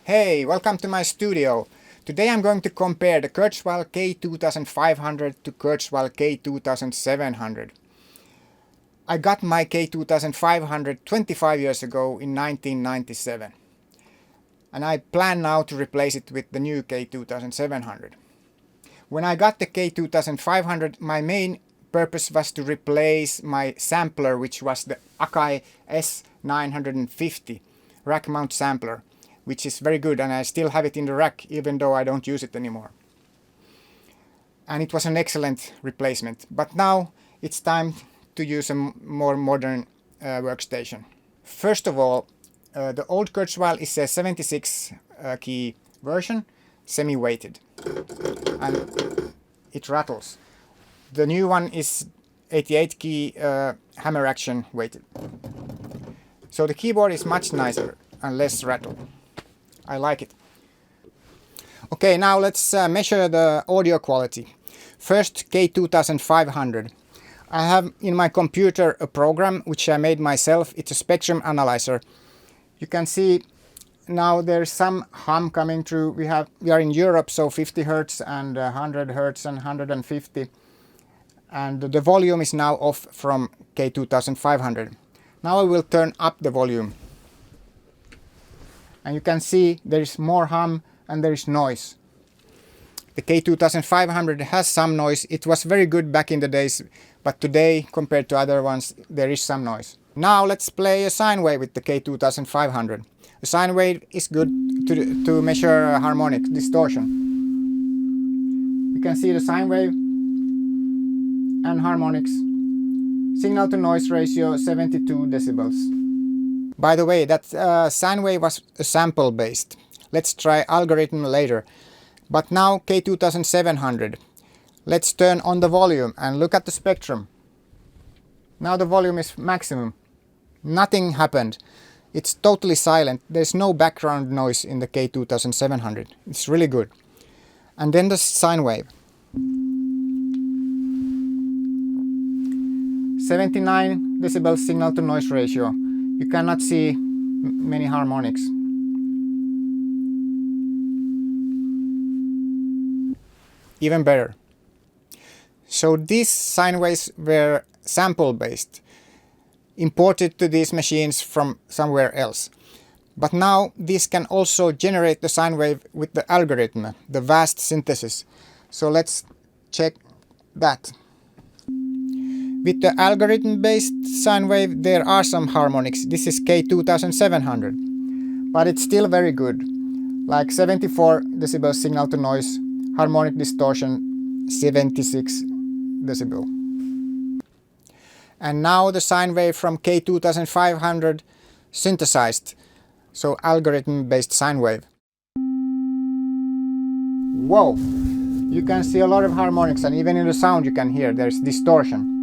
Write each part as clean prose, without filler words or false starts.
Hey, welcome to my studio. Today I'm going to compare the Kurzweil K2500 to Kurzweil K2700. I got my K2500 25 years ago in 1997. And I plan now to replace it with the new K2700. When I got the K2500, my main purpose was to replace my sampler, which was the Akai S950 rack mount sampler, which is very good, and I still have it in the rack even though I don't use it anymore. And it was an excellent replacement. But now it's time to use a more modern workstation. First of all, the old Kurzweil is a 76 key version, semi-weighted, and it rattles. The new one is 88 key hammer action weighted. So the keyboard is much nicer and less rattle. I like it. Okay, now let's measure the audio quality. First, K2500. I have in my computer a program which I made myself. It's a spectrum analyzer. You can see now there's some hum coming through. We are in Europe, so 50 Hz and 100 Hz and 150. And the volume is now off from K2500. Now I will turn up the volume. And you can see there is more hum and there is noise. The K2500 has some noise. It was very good back in the days, but today, compared to other ones, there is some noise. Now let's play a sine wave with the K2500. A sine wave is good to measure harmonic distortion. You can see the sine wave and harmonics. Signal to noise ratio 72 decibels. By the way, that sine wave was sample based. Let's try algorithm later. But now K2700. Let's turn on the volume and look at the spectrum. Now the volume is maximum. Nothing happened. It's totally silent. There's no background noise in the K2700. It's really good. And then the sine wave. 79 decibels signal to noise ratio. You cannot see many harmonics. Even better. So these sine waves were sample based, imported to these machines from somewhere else. But now this can also generate the sine wave with the algorithm, the vast synthesis. So let's check that. With the algorithm-based sine wave, there are some harmonics. This is K2700, but it's still very good. Like 74 decibel signal to noise, harmonic distortion 76 decibel. And now the sine wave from K2500 synthesized, so algorithm-based sine wave. Whoa! You can see a lot of harmonics, and even in the sound you can hear there's distortion.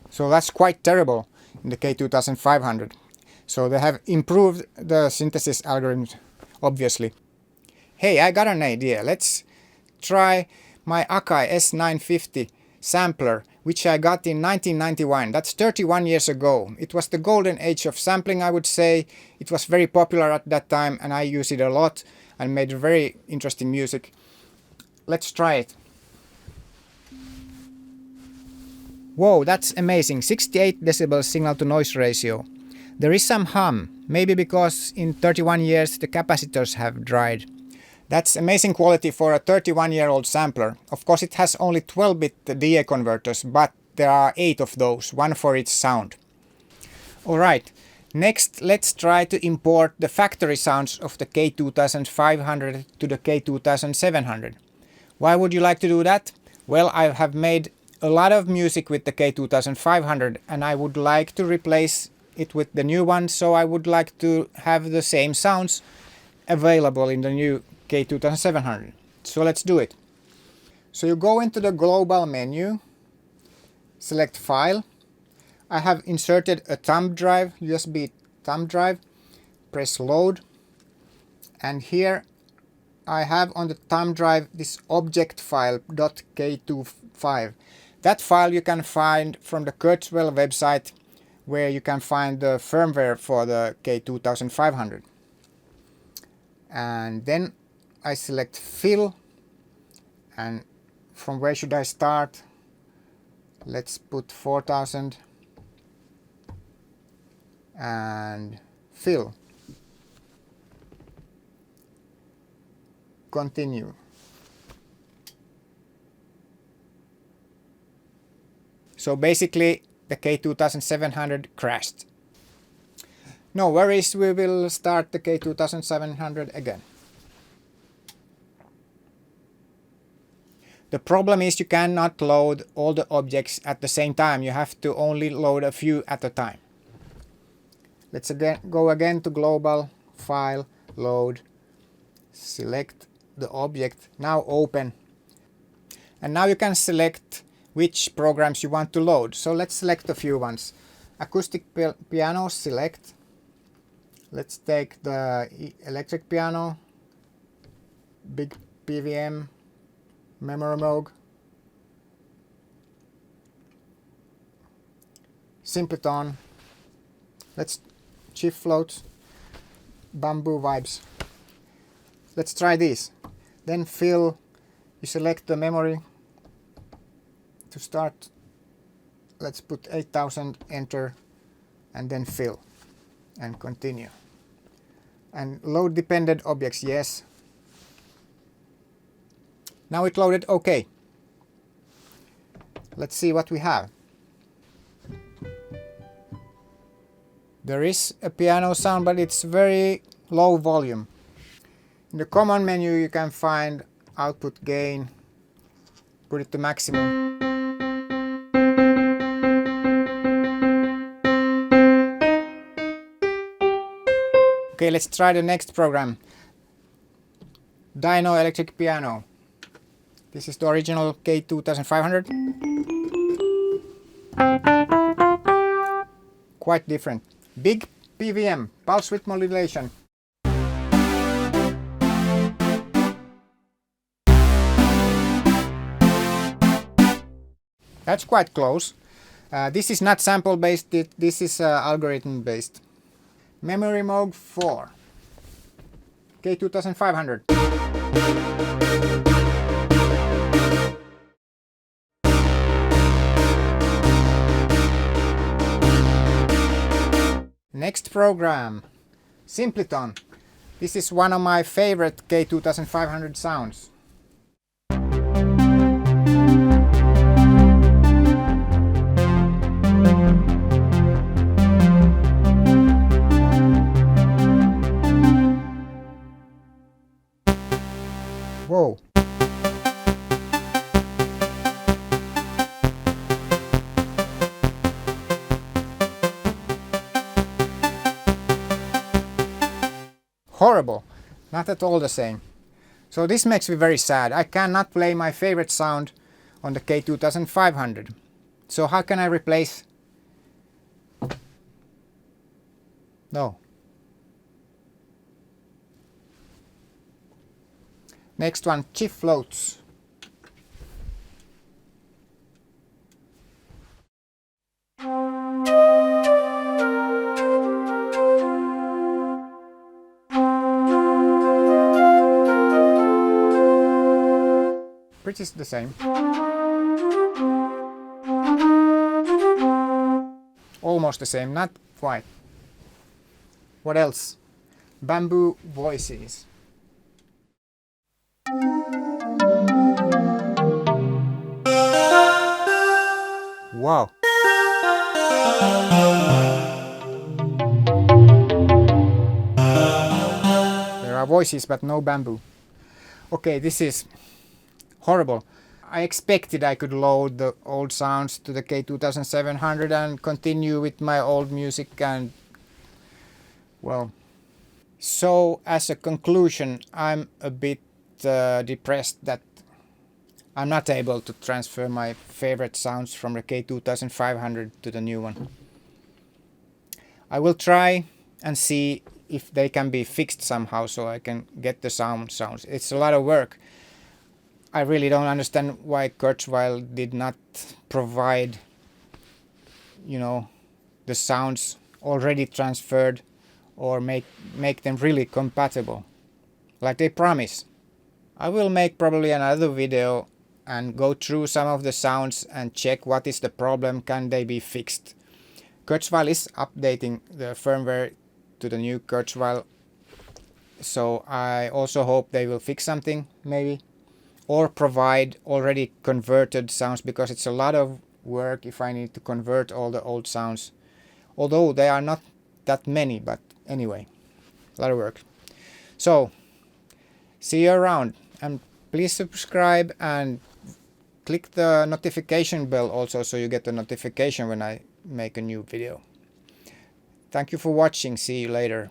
So that's quite terrible in the K2500. So they have improved the synthesis algorithms, obviously. Hey, I got an idea. Let's try my Akai S950 sampler, which I got in 1991. That's 31 years ago. It was the golden age of sampling, I would say. It was very popular at that time, and I used it a lot and made very interesting music. Let's try it. Whoa, that's amazing. 68 decibels signal to noise ratio. There is some hum, maybe because in 31 years the capacitors have dried. That's amazing quality for a 31-year-old sampler. Of course it has only 12-bit DA converters, but there are 8 of those, one for each sound. Alright, next let's try to import the factory sounds of the K2500 to the K2700. Why would you like to do that? Well, I have made a lot of music with the K2500 and I would like to replace it with the new one, so I would like to have the same sounds available in the new K2700. So let's do it. So you go into the global menu, select file. I have inserted a thumb drive, USB thumb drive, press load, and here I have on the thumb drive this object file .k25. That file you can find from the Kurzweil website, where you can find the firmware for the K2500. And then I select fill, and from where should I start? Let's put 4000 and fill. Continue. So basically the K2700 crashed. No worries, we will start the K2700 again. The problem is you cannot load all the objects at the same time. You have to only load a few at a time. Let's go again to Global, File, Load, select the object, now open. And now you can select which programs you want to load. So let's select a few ones. Acoustic piano, select. Let's take the electric piano, big PVM, Memory Moog, Simpleton, let's shift floats, bamboo vibes. Let's try these. Then fill, you select the memory. To start, let's put 8000, enter, and then fill, and continue. And load dependent objects, yes. Now it loaded OK. Let's see what we have. There is a piano sound, but it's very low volume. In the command menu you can find output gain, put it to maximum. Okay, let's try the next program. Dyno electric piano. This is the original K2500. Quite different. Big PVM, pulse width modulation. That's quite close. This is not sample based, this is algorithm based. Memory Moog 4. K2500. Next program, Simpleton. This is one of my favorite K2500 sounds. Whoa. Horrible. Not at all the same. So this makes me very sad. I cannot play my favorite sound on the K2500. So how can I replace? No. Next one, shift floats. Pretty the same. Almost the same, not quite. What else? Bamboo voices. Wow. There are voices but no bamboo. Okay, this is horrible. I expected I could load the old sounds to the K2700 and continue with my old music, and well. So as a conclusion, I'm a bit depressed that I'm not able to transfer my favorite sounds from the K2500 to the new one. I will try and see if they can be fixed somehow so I can get the sounds. It's a lot of work. I really don't understand why Kurzweil did not provide, you know, the sounds already transferred, or make them really compatible like they promise. I will make probably another video and go through some of the sounds and check what is the problem, can they be fixed. Kurzweil is updating the firmware to the new Kurzweil, so I also hope they will fix something maybe, or provide already converted sounds, because it's a lot of work if I need to convert all the old sounds, although they are not that many, but anyway, a lot of work. So see you around, and please subscribe and click the notification bell also, so you get a notification when I make a new video. Thank you for watching. See you later.